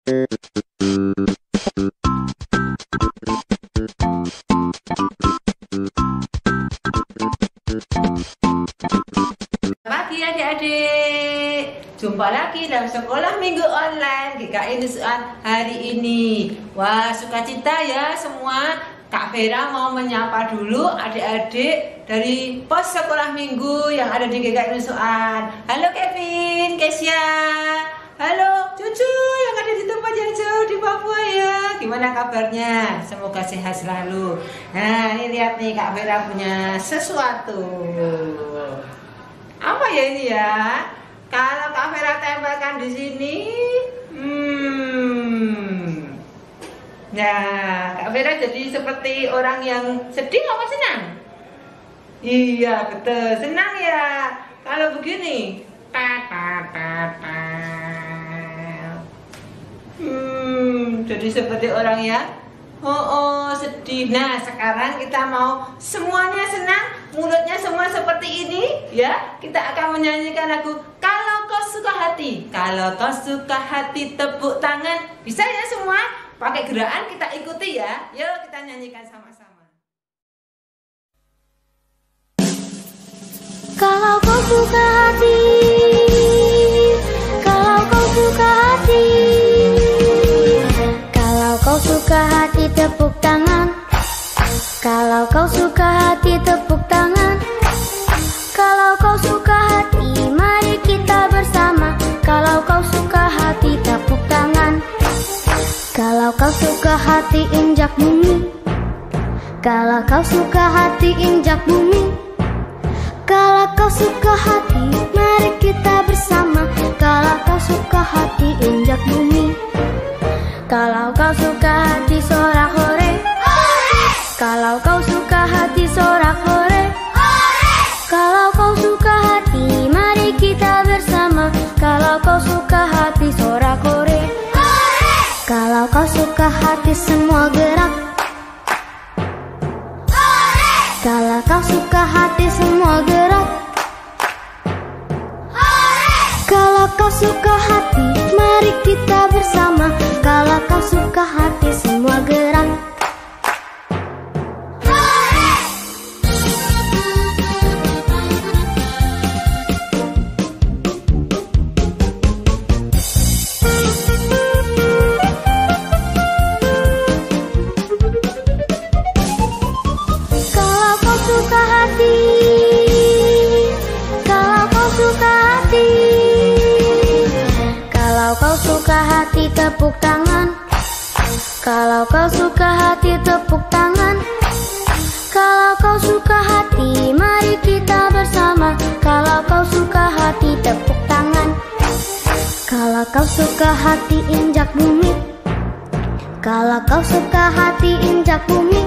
Pagi adik-adik, jumpa lagi dalam sekolah minggu online GKI Nusuan hari ini. Wah, sukacita ya semua. Kak Vera mau menyapa dulu adik-adik dari pos sekolah minggu yang ada di GKI Nusuan. Halo Kevin, Kesia, halo cucu yang ada di tempat yang jauh di Papua ya. Gimana kabarnya? Semoga sehat selalu. Nah, ini lihat nih Kak Vera punya sesuatu. Apa ya ini ya? Kalau Kak Vera tempelkan di sini, nah, Kak Vera jadi seperti orang yang sedih apa senang? Iya betul, senang ya. Kalau begini, jadi seperti orang yang sedih. Nah, sekarang kita mau semuanya senang, mulutnya semua seperti ini ya. Kita akan menyanyikan lagu Kalau Kau Suka Hati. Kalau kau suka hati tepuk tangan. Bisa ya semua? Pakai gerakan kita ikuti ya. Yuk kita nyanyikan sama-sama. Kalau kau suka hati, kalau kau suka hati, kalau kau suka hati tepuk tangan. Kalau kau suka hati tepuk tangan. Kalau kau suka hati mari kita bersama. Kalau kau suka hati tepuk tangan. Kalau kau suka hati injak bumi. Kalau kau suka hati injak bumi. Kalau kau suka hati mari kita bersama. Kalau kau suka hati injak bumi. Kalau kau suka hati sorak hore. Kalau kau suka hati sorak hore. Kalau kau suka hati mari kita bersama. Kalau kau suka hati sorak hore. Kalau kau suka hati semua gerak. Kalau kau suka hati semua gerak. Kalau kau suka hati mari kita bersama. Kalau kau suka hati semua gerak. Tepuk tangan. Kalau kau suka hati tepuk tangan. Kalau kau suka hati mari kita bersama. Kalau kau suka hati tepuk tangan. Kalau kau suka hati injak bumi. Kalau kau suka hati injak bumi.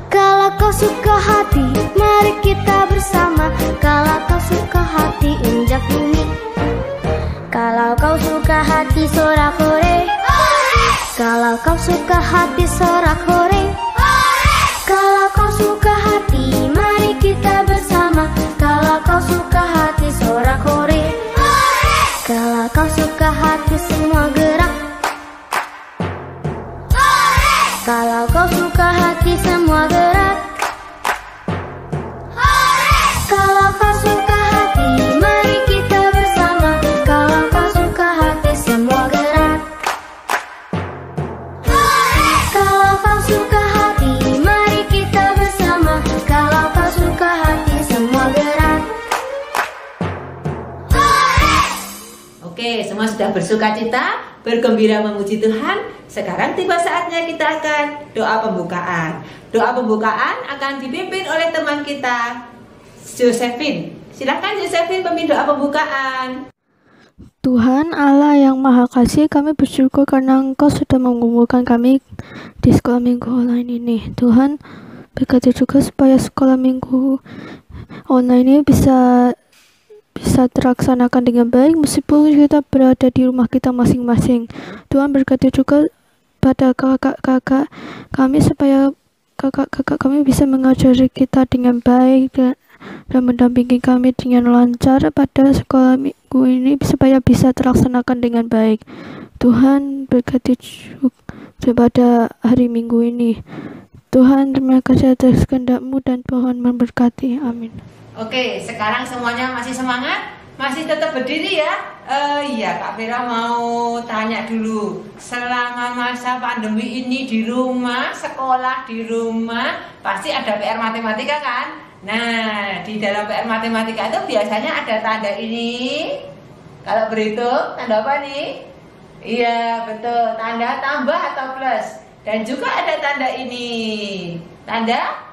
Kalau kau suka hati mari kita bersama. Kalau kau suka hati injak bumi. Kalau kau suka hati sorak hore. Kalau kau suka hati sorak hore. Kalau kau suka hati mari kita bersama. Kalau kau suka hati sorak hore. Kalau kau suka hati semua gerak. Kalau kau suka hati semua gerak. Kalau kau suka hati mari kita bersama. Kalau kau suka hati semua gerak. Kalau kau suka hati mari kita bersama. Kalau kau suka hati semua gerak. Oke, semua sudah bersukacita, bergembira memuji Tuhan. Sekarang tiba saatnya kita akan doa pembukaan. Doa pembukaan akan dipimpin oleh teman kita, Josephine. Silakan Josephine pemimpin doa pembukaan. Tuhan Allah yang Maha Kasih, kami bersyukur karena Engkau sudah mengumpulkan kami di sekolah minggu online ini. Tuhan, berkati juga supaya sekolah minggu online ini bisa terlaksanakan dengan baik meskipun kita berada di rumah kita masing-masing. Tuhan, berkati juga pada kakak-kakak kami supaya kakak-kakak kami bisa mengajari kita dengan baik dan mendampingi kami dengan lancar pada sekolah minggu ini supaya bisa terlaksanakan dengan baik. Tuhan, berkati juga pada hari Minggu ini. Tuhan, terima kasih atas kehendak-Mu dan Tuhan memberkati. Amin. Oke, sekarang semuanya masih semangat? Masih tetap berdiri ya? Iya, Kak Vera mau tanya dulu. Selama masa pandemi ini di rumah, sekolah di rumah, pasti ada PR matematika kan? Nah, di dalam PR matematika itu biasanya ada tanda ini. Kalau berhitung, tanda apa nih? Iya, betul. Tanda tambah atau plus. Dan juga ada tanda ini, tanda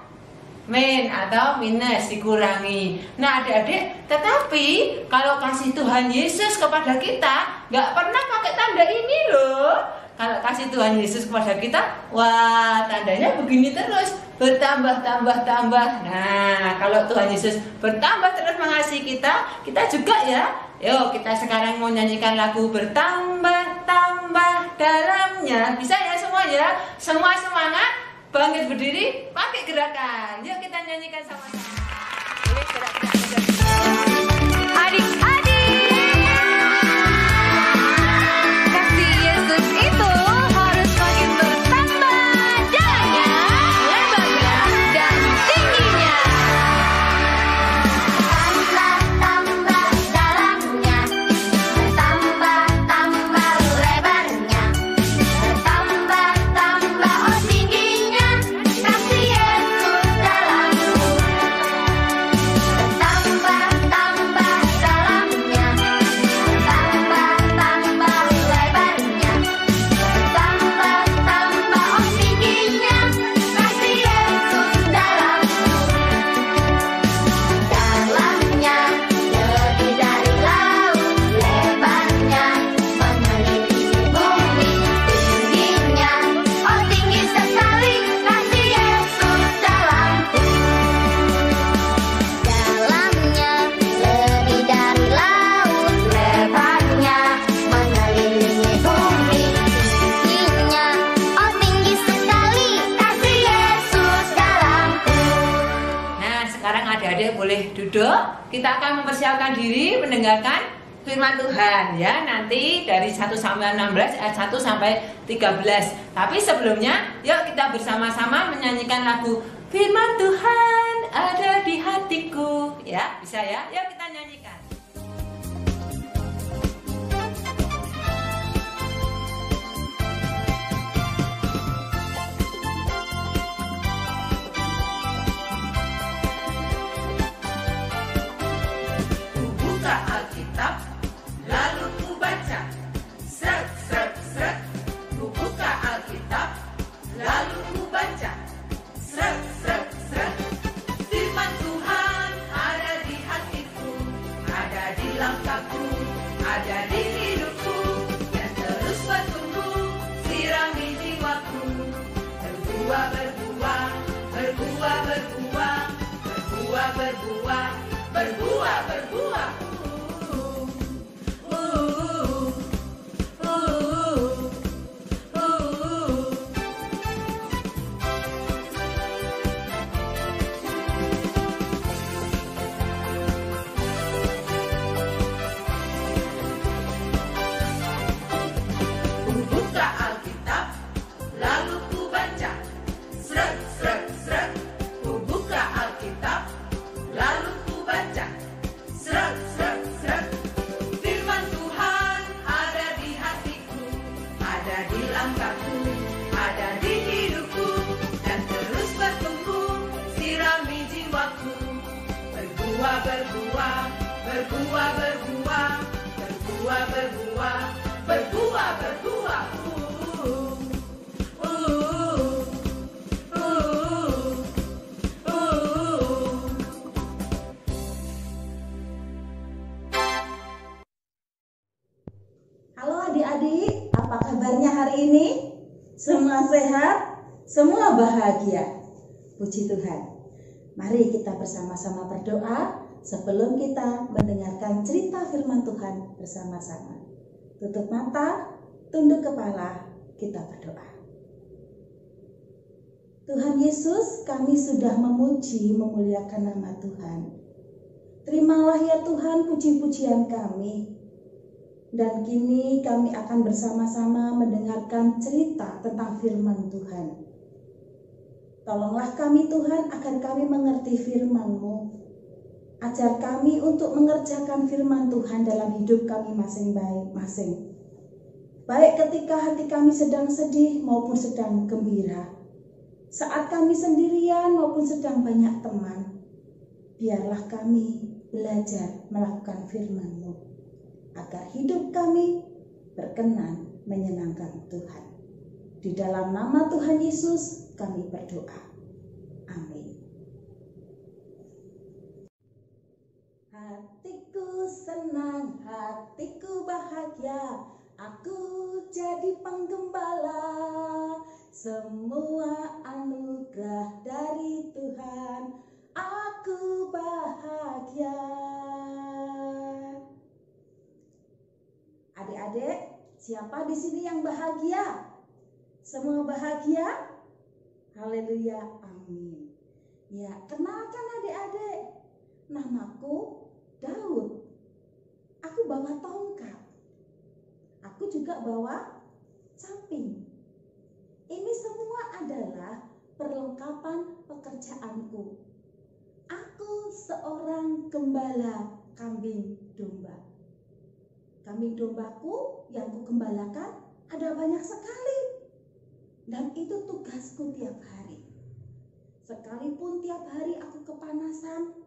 min atau minus, dikurangi. Nah adik-adik, tetapi kalau kasih Tuhan Yesus kepada kita nggak pernah pakai tanda ini loh. Kalau kasih Tuhan Yesus kepada kita, wah tandanya begini terus, bertambah, tambah, tambah. Nah kalau Tuhan Yesus bertambah terus mengasihi kita, kita juga ya. Yuk kita sekarang mau nyanyikan lagu bertambah, tambah dalamnya. Bisa ya semua ya? Semua semangat, bangkit berdiri, pakai gerakan. Yuk kita nyanyikan sama-sama. Boleh gerak-gerak. Adik-adik, kasih Yesus itu harus makin bertambah dalamnya, lebarnya, dan tingginya. Tambah dalamnya, tambah lebarnya, tambah tingginya, kasih Yesus dalamku. Tambah dalamnya, tambah lebarnya, tambah tingginya, kasih Yesus dalamku. Dalamnya lebih dari laut, lebarnya mengelilingi bumi, tingginya tinggi sekali, kasih Yesus dalamku. Dalamnya lebih dari laut, lebarnya mengelilingi bumi, tingginya tinggi sekali, kasih Yesus dalamku. Nah, sekarang adik-adik boleh duduk. Kita akan mempersiapkan diri mendengarkan firman Tuhan ya. Nanti dari 1 sampai 16, ayat 1 sampai 13. Tapi sebelumnya, yuk kita bersama-sama menyanyikan lagu Firman Tuhan ada di hatiku. Ya, bisa ya? Yuk kita nyanyikan. Buka Alkitab, lalu ku baca. Sret, sret, sret. Ku buka Alkitab, lalu ku baca. Sret, sret, sret. Firman Tuhan ada di hatiku, ada di langkahku, ada di hidupku, dan terus bertumbuh, sirami jiwaku. Berbuah, berbuah, berbuah, berbuah, berbuah, berbuah, berbuah, berbuah. Buka Alkitab, lalu ku baca. Sret, sret, sret. Ku buka Alkitab, lalu ku baca. Sret, sret, sret. Firman Tuhan ada di hatiku, ada di langkahku, ada di hidupku, dan terus bertumbuh, sirami jiwaku. Berbuah, berbuah, berbuah, berbuah, berbuah, berbuah, berbuah, berbuah. Halo adik-adik, apa kabarnya hari ini? Semua sehat? Semua bahagia? Puji Tuhan. Mari kita bersama-sama berdoa sebelum kita mendengarkan cerita firman Tuhan bersama-sama. Tutup mata, tunduk kepala, kita berdoa. Tuhan Yesus, kami sudah memuji, memuliakan nama Tuhan. Terimalah ya Tuhan puji-pujian kami. Dan kini kami akan bersama-sama mendengarkan cerita tentang firman Tuhan. Tolonglah kami Tuhan agar kami mengerti firman-Mu. Ajar kami untuk mengerjakan firman Tuhan dalam hidup kami masing-masing. Baik ketika hati kami sedang sedih maupun sedang gembira. Saat kami sendirian maupun sedang banyak teman. Biarlah kami belajar melakukan firman-Mu. Agar hidup kami berkenan menyenangkan Tuhan. Di dalam nama Tuhan Yesus kami berdoa. Amin. Hatiku senang, hatiku bahagia, aku jadi penggembala. Semua anugerah dari Tuhan, aku bahagia. Adik-adik, siapa di sini yang bahagia? Semua bahagia? Haleluya, amin. Ya, kenalkan adik-adik. Namaku Daud. Aku bawa tongkat. Aku juga bawa caping. Ini semua adalah perlengkapan pekerjaanku. Aku seorang gembala kambing domba. Kambing dombaku yang kugembalakan ada banyak sekali. Dan itu tugasku tiap hari. Sekalipun tiap hari aku kepanasan,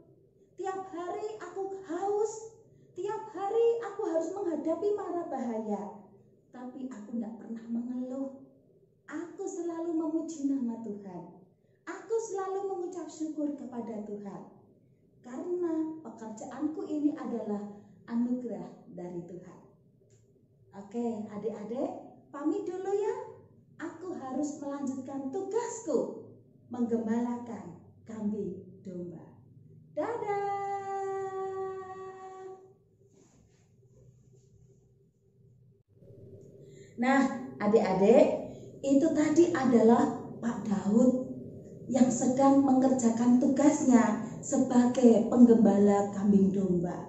tiap hari aku haus, tiap hari aku harus menghadapi mara bahaya. Tapi aku tidak pernah mengeluh. Aku selalu memuji nama Tuhan. Aku selalu mengucap syukur kepada Tuhan. Karena pekerjaanku ini adalah anugerah dari Tuhan. Oke, adik-adik, pamit dulu ya. Aku harus melanjutkan tugasku menggembalakan kambing domba. Dadah. Nah, adik-adik, itu tadi adalah Pak Daud yang sedang mengerjakan tugasnya sebagai penggembala kambing domba.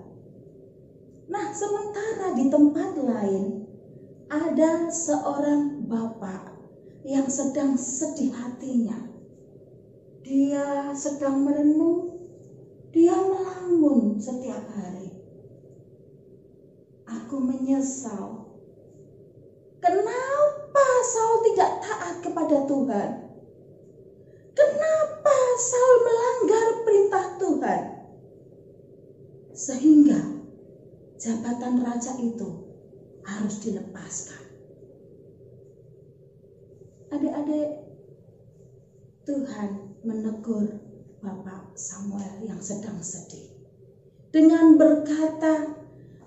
Nah, sementara di tempat lain ada seorang bapak yang sedang sedih hatinya. Dia sedang merenung, dia melamun setiap hari. Aku menyesal. Kenapa Saul tidak taat kepada Tuhan? Kenapa Saul melanggar perintah Tuhan? Sehingga jabatan raja itu harus dilepaskan. Adik-adik, Tuhan menegur Bapak Samuel yang sedang sedih dengan berkata,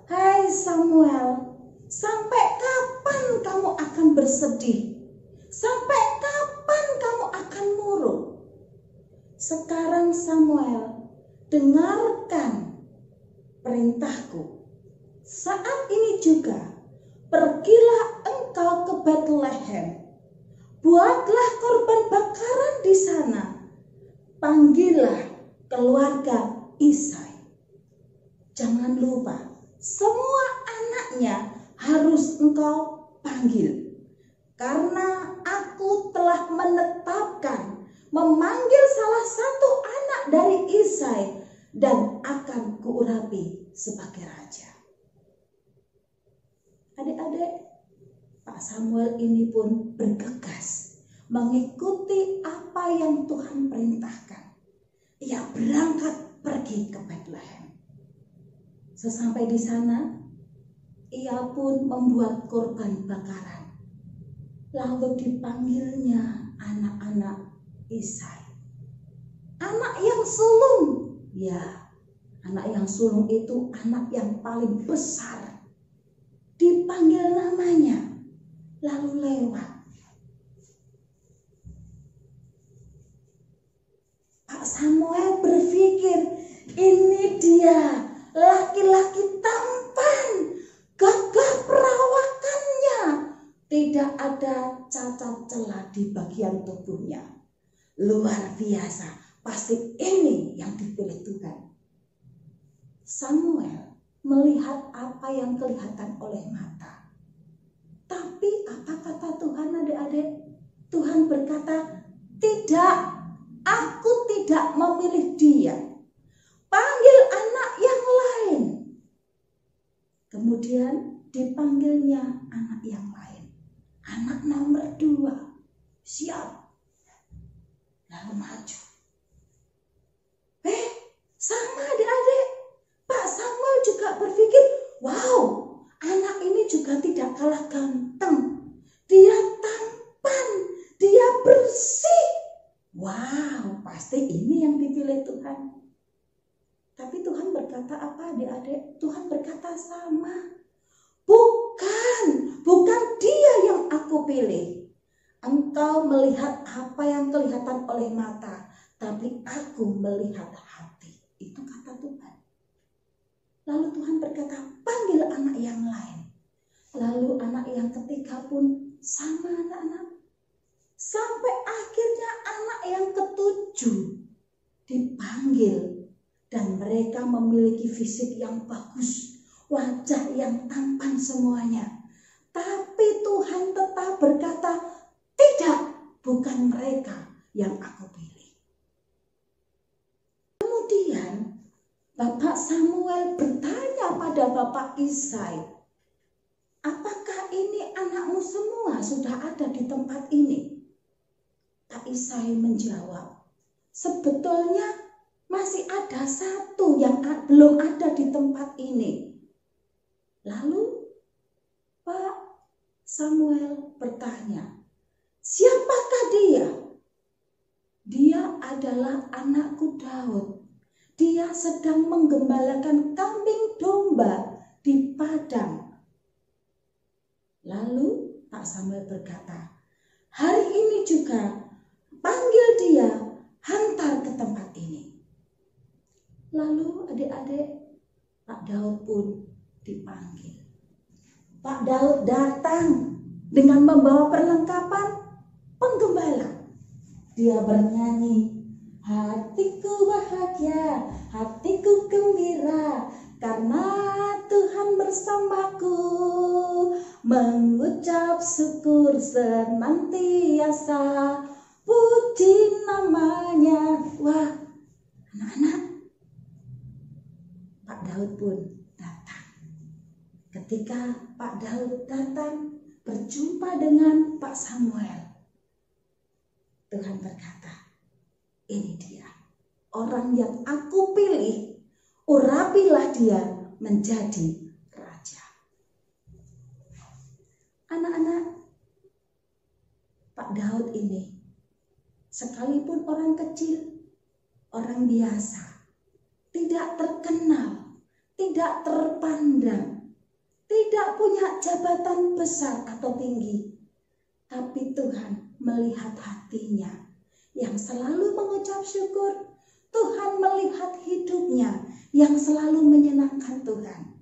"Hai Samuel, sampai kapan kamu akan bersedih? Sampai kapan kamu akan murung? Sekarang Samuel, dengarkan perintahku. Saat ini juga, pergilah engkau ke Bethlehem. Buatlah korban bakaran di sana. Panggillah keluarga Isai. Jangan lupa, semua anaknya harus engkau panggil. Karena aku telah menetapkan memanggil salah satu anak dari Isai dan akan kuurapi sebagai raja." Adik-adik, Pak Samuel ini pun bergegas mengikuti apa yang Tuhan perintahkan. Ia berangkat pergi ke Bethlehem. Sesampai di sana, ia pun membuat korban bakaran. Lalu dipanggilnya anak-anak Isai. Anak yang sulung. Ya, anak yang sulung itu anak yang paling besar. Dipanggil namanya. Lalu lewat. Pak Samuel berpikir, ini dia laki-laki tampan, gagah perawakannya, tidak ada cacat celah di bagian tubuhnya. Luar biasa, pasti ini yang dipilih Tuhan. Samuel melihat apa yang kelihatan oleh mata. Tapi apa kata Tuhan, adik-adik? Tuhan berkata, tidak, aku tidak memilih dia. Panggil anak yang lain. Kemudian dipanggilnya anak yang lain. Anak nomor 2. Siap. Lalu maju. Sama adik-adik. Pak Samuel juga berpikir, wow, anak ini juga tidak kalah ganteng. Dia tampan, dia bersih. Wow, pasti ini yang dipilih Tuhan. Tapi Tuhan berkata apa adik-adik? Tuhan berkata sama. Bukan dia yang aku pilih. Engkau melihat apa yang kelihatan oleh mata, tapi aku melihat hati. Itu kata Tuhan. Lalu Tuhan berkata, panggil anak yang lain. Lalu anak yang ketiga pun sama anak-anak. Sampai akhirnya anak yang ketujuh dipanggil. Dan mereka memiliki fisik yang bagus, wajah yang tampan semuanya. Tapi Tuhan tetap berkata, tidak, bukan mereka yang aku pilih. Kemudian Bapak Samuel bertanya pada Bapak Isai, apakah ini anakmu semua sudah ada di tempat ini? Pak Isai menjawab, sebetulnya masih ada satu yang belum ada di tempat ini. Lalu Pak Samuel bertanya, siapakah dia? Dia adalah anakku Daud. Dia sedang menggembalakan kambing domba di padang. Lalu Pak Samuel berkata, hari ini juga panggil dia, hantar ke tempat ini. Lalu adik-adik, Pak Daud pun dipanggil. Pak Daud datang dengan membawa perlengkapan penggembala. Dia bernyanyi, hatiku bahagia, hatiku gembira, karena Tuhan bersamaku, mengucap syukur senantiasa, puji namanya. Wah, anak-anak, Pak Daud pun datang. Ketika Pak Daud datang berjumpa dengan Pak Samuel, Tuhan berkata, ini dia, orang yang aku pilih, urapilah dia menjadi raja. Anak-anak, Pak Daud ini, sekalipun orang kecil, orang biasa, tidak terkenal, tidak terpandang, tidak punya jabatan besar atau tinggi, tapi Tuhan melihat hatinya yang selalu mengucap syukur. Tuhan melihat hidupnya yang selalu menyenangkan Tuhan.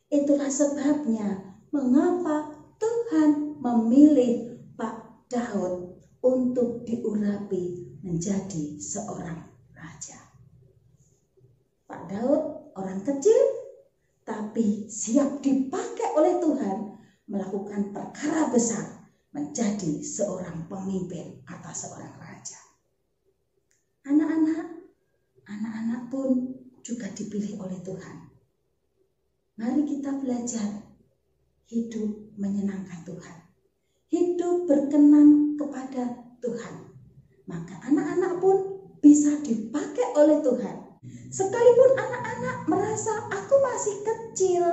Itulah sebabnya mengapa Tuhan memilih Pak Daud untuk diurapi menjadi seorang raja. Pak Daud orang kecil, tapi siap dipakai oleh Tuhan melakukan perkara besar, menjadi seorang pemimpin atau seorang raja. Anak-anak pun juga dipilih oleh Tuhan. Mari kita belajar hidup menyenangkan Tuhan, hidup berkenan kepada Tuhan. Maka anak-anak pun bisa dipakai oleh Tuhan. Sekalipun anak-anak merasa aku masih kecil,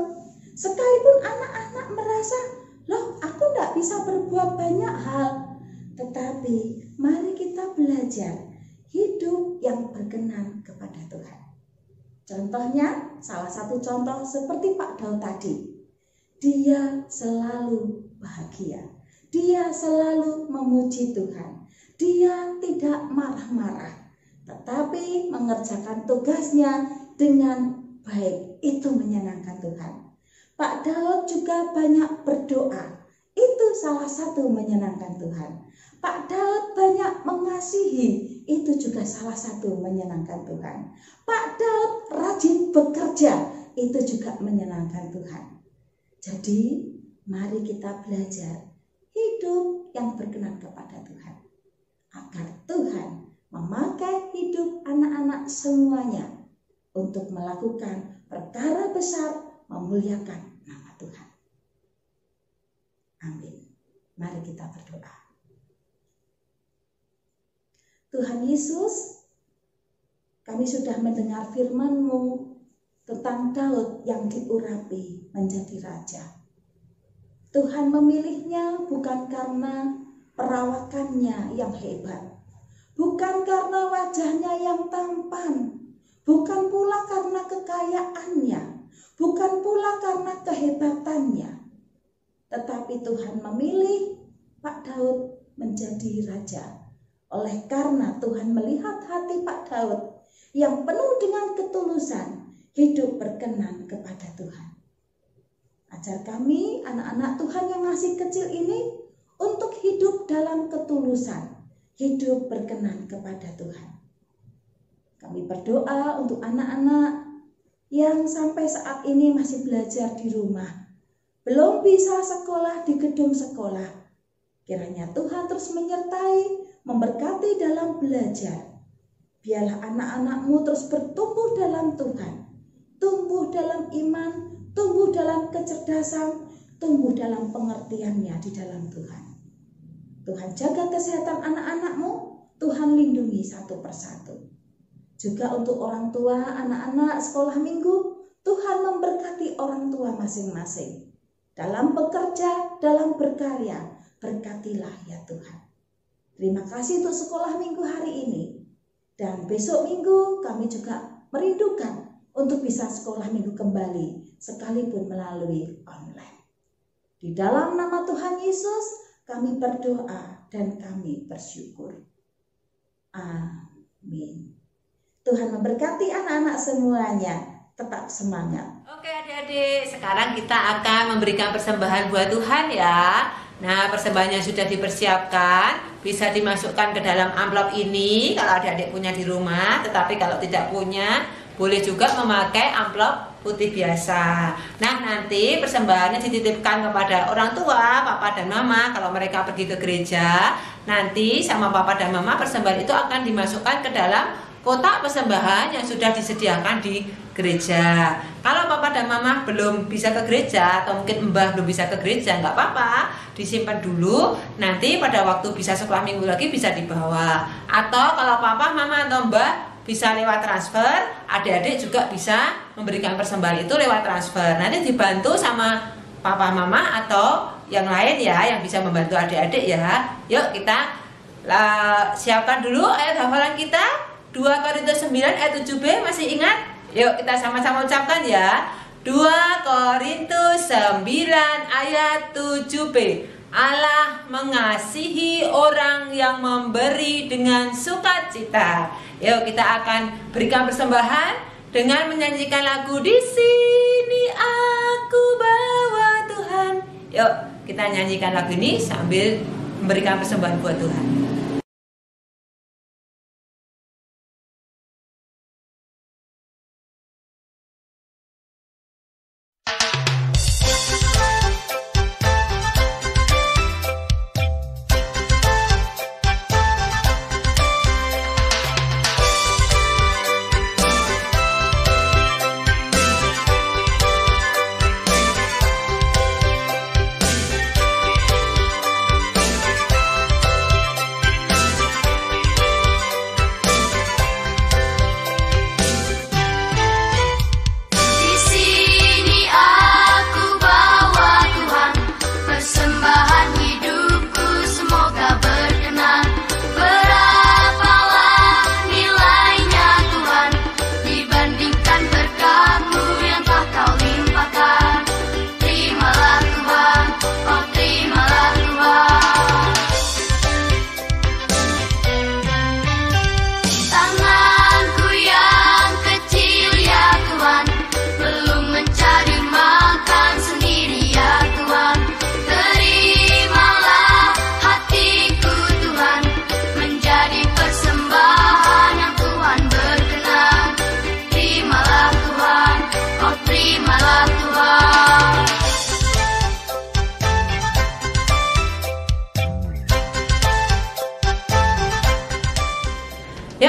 sekalipun anak-anak merasa, loh aku tidak bisa berbuat banyak hal, tetapi mari kita belajar hidup yang berkenan kepada Tuhan. Contohnya, salah satu contoh seperti Pak Daud tadi, dia selalu bahagia, dia selalu memuji Tuhan, dia tidak marah-marah, tetapi mengerjakan tugasnya dengan baik. Itu menyenangkan Tuhan. Pak Daud juga banyak berdoa. Itu salah satu menyenangkan Tuhan. Pak Daud banyak mengasihi. Itu juga salah satu menyenangkan Tuhan. Pak Daud rajin bekerja. itu juga menyenangkan Tuhan. Jadi mari kita belajar hidup yang berkenan kepada Tuhan, agar Tuhan memakai hidup anak-anak semuanya untuk melakukan perkara besar, memuliakan nama Tuhan. Amin. Mari kita berdoa. Tuhan Yesus, kami sudah mendengar firman-Mu tentang Daud yang diurapi menjadi raja. Tuhan memilihnya bukan karena perawakannya yang hebat, bukan karena wajahnya yang tampan, bukan pula karena kekayaannya, bukan pula karena kehebatannya. Tetapi Tuhan memilih Pak Daud menjadi raja oleh karena Tuhan melihat hati Pak Daud yang penuh dengan ketulusan, hidup berkenan kepada Tuhan. Ajar kami anak-anak Tuhan yang masih kecil ini untuk hidup dalam ketulusan, hidup berkenan kepada Tuhan. Kami berdoa untuk anak-anak yang sampai saat ini masih belajar di rumah, belum bisa sekolah di gedung sekolah. Kiranya Tuhan terus menyertai, memberkati dalam belajar. Biarlah anak-anak-Mu terus bertumbuh dalam Tuhan, tumbuh dalam iman, tumbuh dalam kecerdasan, tumbuh dalam pengertiannya di dalam Tuhan. Tuhan jaga kesehatan anak-anak-Mu, Tuhan lindungi satu persatu. Juga untuk orang tua, anak-anak sekolah minggu, Tuhan memberkati orang tua masing-masing. Dalam bekerja, dalam berkarya, berkatilah ya Tuhan. Terima kasih untuk sekolah minggu hari ini. Dan besok minggu kami juga merindukan untuk bisa sekolah minggu kembali, sekalipun melalui online. Di dalam nama Tuhan Yesus, kami berdoa dan kami bersyukur. Amin. Tuhan memberkati anak-anak semuanya. Tetap semangat. Oke adik-adik, sekarang kita akan memberikan persembahan buat Tuhan ya. Nah, persembahannya sudah dipersiapkan, bisa dimasukkan ke dalam amplop ini kalau adik-adik punya di rumah. Tetapi kalau tidak punya, boleh juga memakai amplop putih biasa. Nah, nanti persembahannya dititipkan kepada orang tua, papa dan mama. Kalau mereka pergi ke gereja, nanti sama papa dan mama persembahan itu akan dimasukkan ke dalam kotak persembahan yang sudah disediakan di gereja. Kalau papa dan mama belum bisa ke gereja atau mungkin mbah belum bisa ke gereja, nggak apa-apa, disimpan dulu. Nanti pada waktu bisa sekolah minggu lagi bisa dibawa. Atau kalau papa, mama atau mbah bisa lewat transfer, adik-adik juga bisa memberikan persembahan itu lewat transfer. Nanti dibantu sama papa, mama atau yang lain ya, yang bisa membantu adik-adik ya. Yuk kita siapkan dulu ayat hafalan kita. 2 Korintus 9 ayat 7b, masih ingat? Yuk kita sama-sama ucapkan ya. 2 Korintus 9 ayat 7b. Allah mengasihi orang yang memberi dengan sukacita. Yuk kita akan berikan persembahan dengan menyanyikan lagu Di Sini Aku Bawa Tuhan. Yuk kita nyanyikan lagu ini sambil memberikan persembahan buat Tuhan.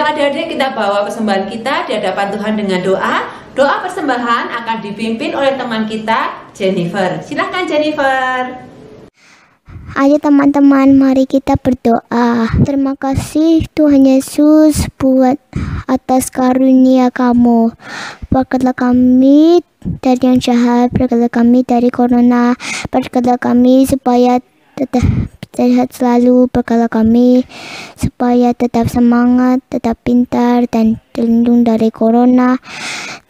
adik-adik kita bawa persembahan kita di hadapan Tuhan dengan doa. Doa persembahan akan dipimpin oleh teman kita, Jennifer. Silahkan Jennifer. Ayo teman-teman, mari kita berdoa. Terima kasih Tuhan Yesus buat atas karunia kamu. Berkatlah kami dari yang jahat, berkatlah kami dari corona, berkatlah kami supaya tetap sehat selalu, berkatlah kami supaya tetap semangat, tetap pintar, dan terlindung dari corona,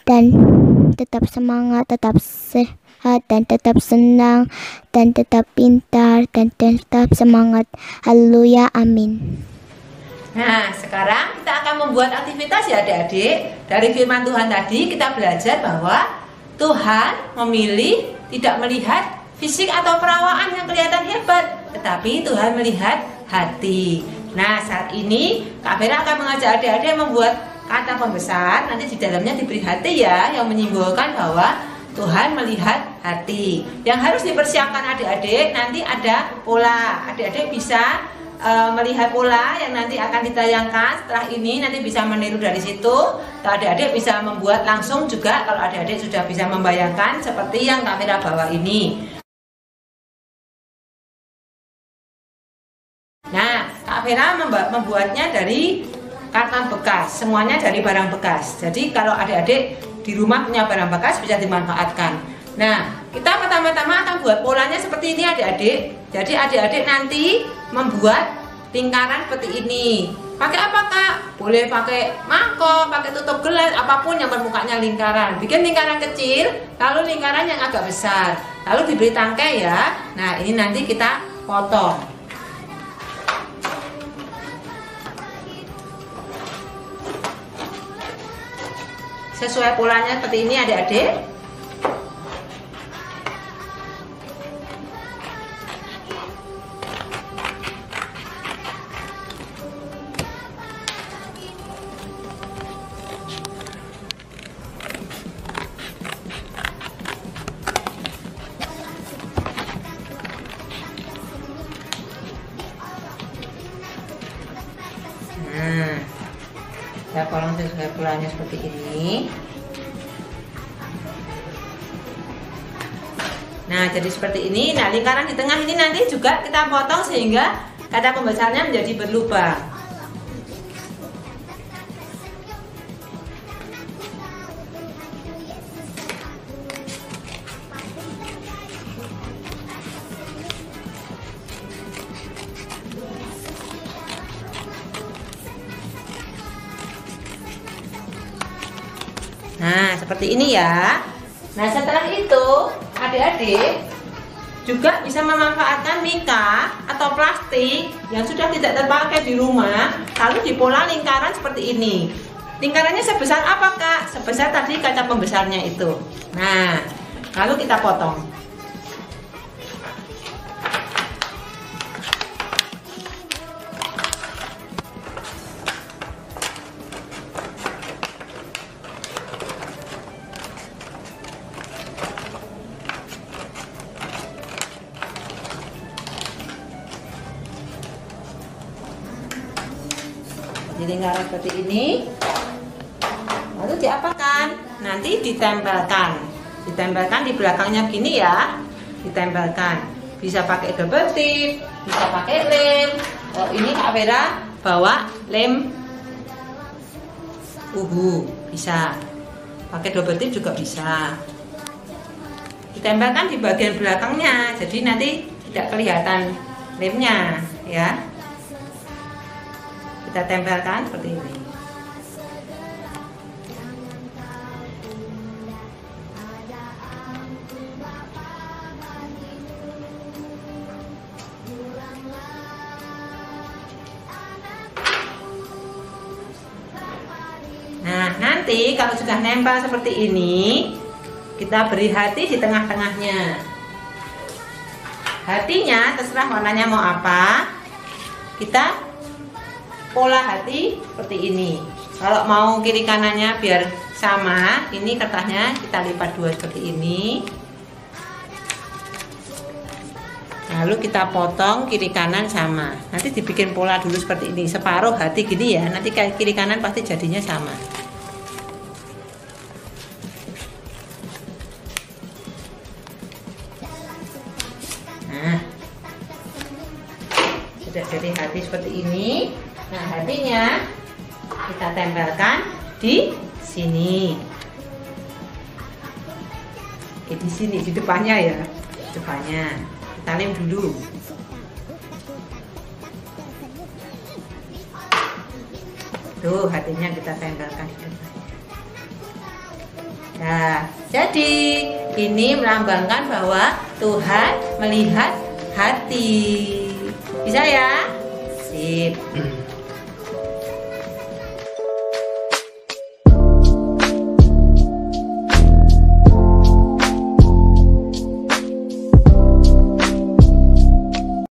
dan tetap semangat, tetap sehat, dan tetap senang, dan tetap pintar, dan tetap semangat. Haleluya, amin. Nah, sekarang kita akan membuat aktivitas ya adik-adik. Dari firman Tuhan tadi kita belajar bahwa Tuhan memilih tidak melihat fisik atau perawaan yang kelihatan hebat, tetapi Tuhan melihat hati. Nah, saat ini Kak Vera akan mengajak adik-adik membuat kata pembesar. Nanti di dalamnya diberi hati ya, yang menyimbolkan bahwa Tuhan melihat hati. Yang harus dipersiapkan adik-adik, nanti ada pola. Adik-adik bisa melihat pola yang nanti akan ditayangkan setelah ini, nanti bisa meniru dari situ. Adik-adik bisa membuat langsung juga kalau adik-adik sudah bisa membayangkan seperti yang Kak Vera bawa ini. Nah, Kak Vera membuatnya dari karton bekas, semuanya dari barang bekas. Jadi kalau adik-adik di rumah punya barang bekas bisa dimanfaatkan. Nah, kita pertama-tama akan buat polanya seperti ini adik-adik. Jadi adik-adik nanti membuat lingkaran seperti ini. Pakai apa Kak? Boleh pakai mangkok, pakai tutup gelas, apapun yang permukaannya lingkaran. Bikin lingkaran kecil, lalu lingkaran yang agak besar. Lalu diberi tangkai ya. Nah, ini nanti kita potong. Sesuai polanya seperti ini adik-adik. Saya kolong sesuai polanya seperti ini. Nah, jadi seperti ini. Nah, lingkaran di tengah ini nanti juga kita potong sehingga kata pembesarnya menjadi berlubang. Nah, seperti ini ya. Nah, setelah itu adik-adik juga bisa memanfaatkan mika atau plastik yang sudah tidak terpakai di rumah, lalu dipola lingkaran seperti ini. Lingkarannya sebesar apa Kak? Sebesar tadi kaca pembesarnya itu. Nah, lalu kita potong. Di lingkaran seperti ini, lalu diapakan? Nanti ditempelkan di belakangnya begini ya, ditempelkan. Bisa pakai double tip, bisa pakai lem. Oh, ini Kak Vera bawa lem uhu, bisa pakai double tip juga bisa. Ditempelkan di bagian belakangnya, jadi nanti tidak kelihatan lemnya ya. Kita tempelkan seperti ini. Nah, nanti kalau sudah nempel seperti ini, kita beri hati di tengah-tengahnya. Hatinya terserah warnanya mau apa. Kita pola hati seperti ini. Kalau mau kiri kanannya biar sama, ini kertasnya kita lipat dua seperti ini. Lalu kita potong kiri kanan sama. Nanti dibikin pola dulu seperti ini. Separuh hati gini ya. Nanti kiri kanan pasti jadinya sama. Nah, sudah jadi hati seperti ini. Nah, hatinya kita tempelkan di sini. Di sini, di depannya ya. Di depannya. Kita lem dulu. Tuh, hatinya kita tempelkan di depannya. Nah, jadi ini melambangkan bahwa Tuhan melihat hati. Bisa ya? Sip.